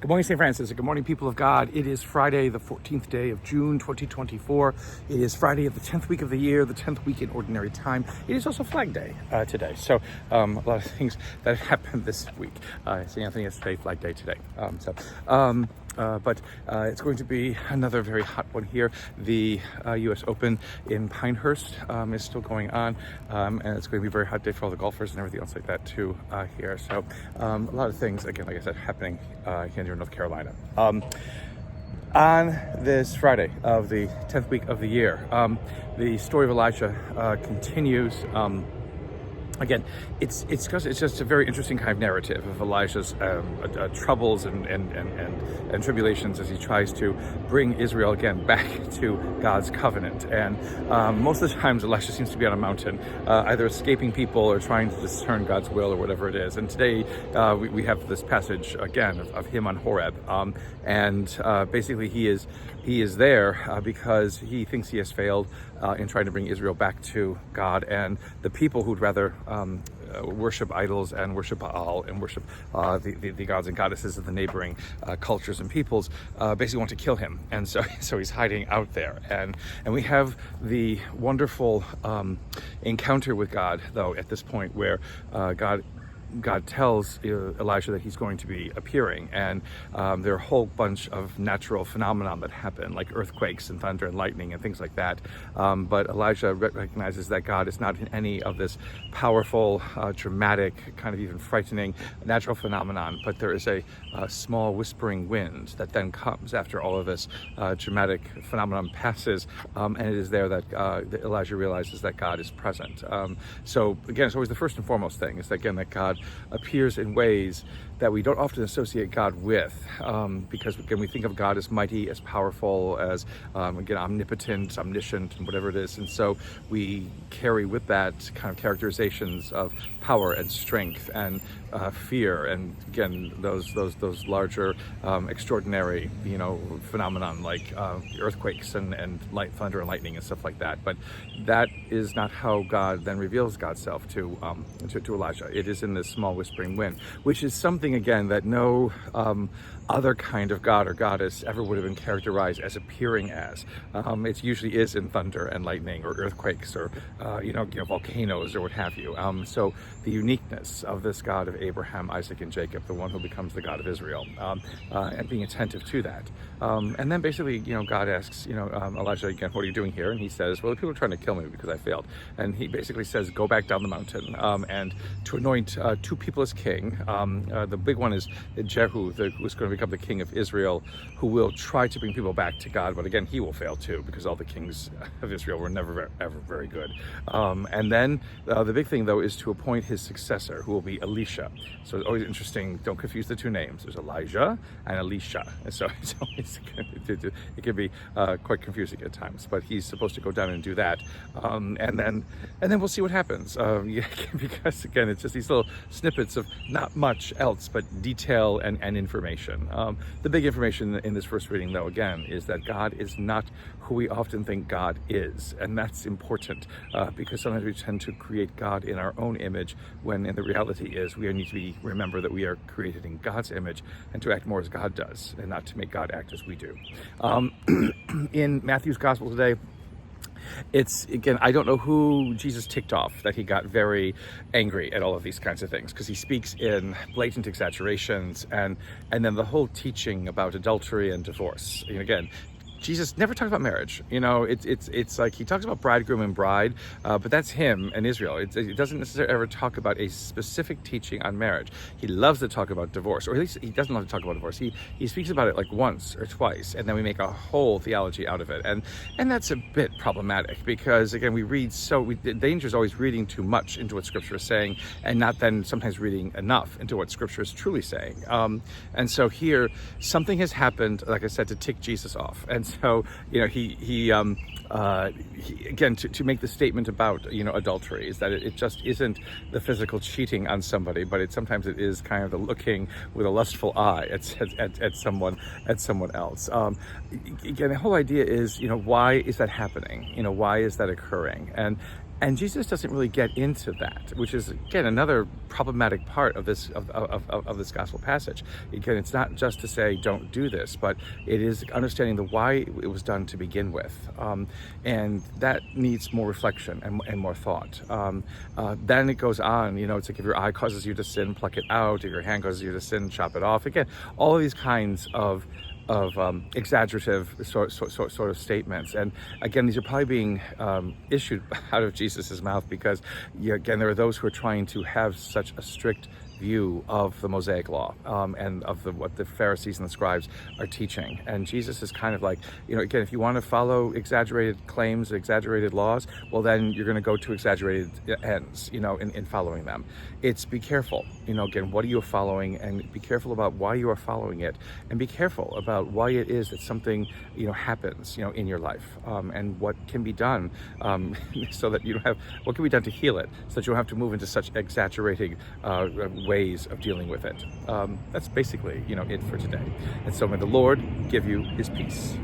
Good morning, St. Francis. Good morning, people of God. It is Friday, the 14th day of June, 2024. It is Friday of the 10th week of the year, the 10th week in Ordinary Time. It is also Flag Day today. So a lot of things that happened this week. St. Anthony yesterday, Flag Day today. But it's going to be another very hot one here. The U.S. Open in Pinehurst is still going on, and it's going to be a very hot day for all the golfers and everything else like that too here. So a lot of things, again, like I said, happening here in North Carolina. On this Friday of the 10th week of the year, the story of Elijah continues. Again, it's just a very interesting kind of narrative of Elijah's troubles and tribulations as he tries to bring Israel again back to God's covenant. And most of the times Elijah seems to be on a mountain, either escaping people or trying to discern God's will or whatever it is. And today we have this passage again of him on Horeb, and basically he is there because he thinks he has failed in trying to bring Israel back to God, and the people who'd rather worship idols and worship Baal and worship the gods and goddesses of the neighboring cultures and peoples basically want to kill him, and so he's hiding out there. And we have the wonderful encounter with God, though, at this point where God tells Elijah that he's going to be appearing, and there are a whole bunch of natural phenomena that happen, like earthquakes and thunder and lightning and things like that. But Elijah recognizes that God is not in any of this powerful, dramatic, kind of even frightening natural phenomenon, but there is a small whispering wind that then comes after all of this dramatic phenomenon passes, and it is there that Elijah realizes that God is present. So again, it's always the first and foremost thing, is that, again, that God appears in ways that we don't often associate God with, because again, we think of God as mighty, as powerful, as again, omnipotent, omniscient, and whatever it is, and so we carry with that kind of characterizations of power and strength and fear, and again, those larger extraordinary phenomenon like earthquakes and light, thunder and lightning and stuff like that. But that is not how God then reveals God's self to Elijah. It is in this small whispering wind, which is something, again, that no other kind of god or goddess ever would have been characterized as appearing as. It usually is in thunder and lightning or earthquakes or volcanoes or what have you. So the uniqueness of this God of Abraham, Isaac, and Jacob, the one who becomes the God of Israel, and being attentive to that. And then basically, God asks, Elijah, again, what are you doing here? And he says, well, the people are trying to kill me because I failed. And he basically says, go back down the mountain and to anoint two people as king. The big one is Jehu, who's going to become the king of Israel, who will try to bring people back to God, but again, he will fail too, because all the kings of Israel were never ever very good. And then the big thing, though, is to appoint his successor, who will be Elisha. So it's always interesting, don't confuse the two names. There's Elijah and Elisha, and so it's always, it can be quite confusing at times, but he's supposed to go down and do that, and then we'll see what happens, because again, it's just these little snippets of not much else but detail and information. The big information in this first reading, though, again, is that God is not who we often think God is, and that's important, because sometimes we tend to create God in our own image, when in the reality is we need to remember that we are created in God's image, and to act more as God does, and not to make God act as we do. In Matthew's Gospel today, it's, again, I don't know who Jesus ticked off that he got very angry at all of these kinds of things, because he speaks in blatant exaggerations, and then the whole teaching about adultery and divorce. Again, Jesus never talked about marriage. It's like he talks about bridegroom and bride, but that's him and Israel. It doesn't necessarily ever talk about a specific teaching on marriage. He loves to talk about divorce, or at least he doesn't love to talk about divorce. He speaks about it like once or twice, and then we make a whole theology out of it, and that's a bit problematic, because again, the danger is always reading too much into what Scripture is saying, and not then sometimes reading enough into what Scripture is truly saying. And so here, something has happened, like I said, to tick Jesus off, and so he again, to make the statement about adultery, is that it just isn't the physical cheating on somebody, but sometimes it is kind of the looking with a lustful eye at someone else. Again, the whole idea is, why is that happening? Why is that occurring? And And Jesus doesn't really get into that, which is again another problematic part of this gospel passage. Again, it's not just to say don't do this, but it is understanding the why it was done to begin with, and that needs more reflection and more thought. Then it goes on. It's like if your eye causes you to sin, pluck it out. If your hand causes you to sin, chop it off. Again, all of these kinds of exaggerative sort of statements, and again, these are probably being issued out of Jesus's mouth because, again, there are those who are trying to have such a strict view of the Mosaic law and of what the Pharisees and the scribes are teaching. And Jesus is kind of like, again, if you want to follow exaggerated claims, exaggerated laws, well, then you're going to go to exaggerated ends, in following them. It's be careful, again, what are you following, and be careful about why you are following it, and be careful about why it is that something, happens, in your life, and what can be done so that you don't have, what can be done to heal it, so that you don't have to move into such exaggerating ways of dealing with it. That's basically, it for today. And so may the Lord give you his peace.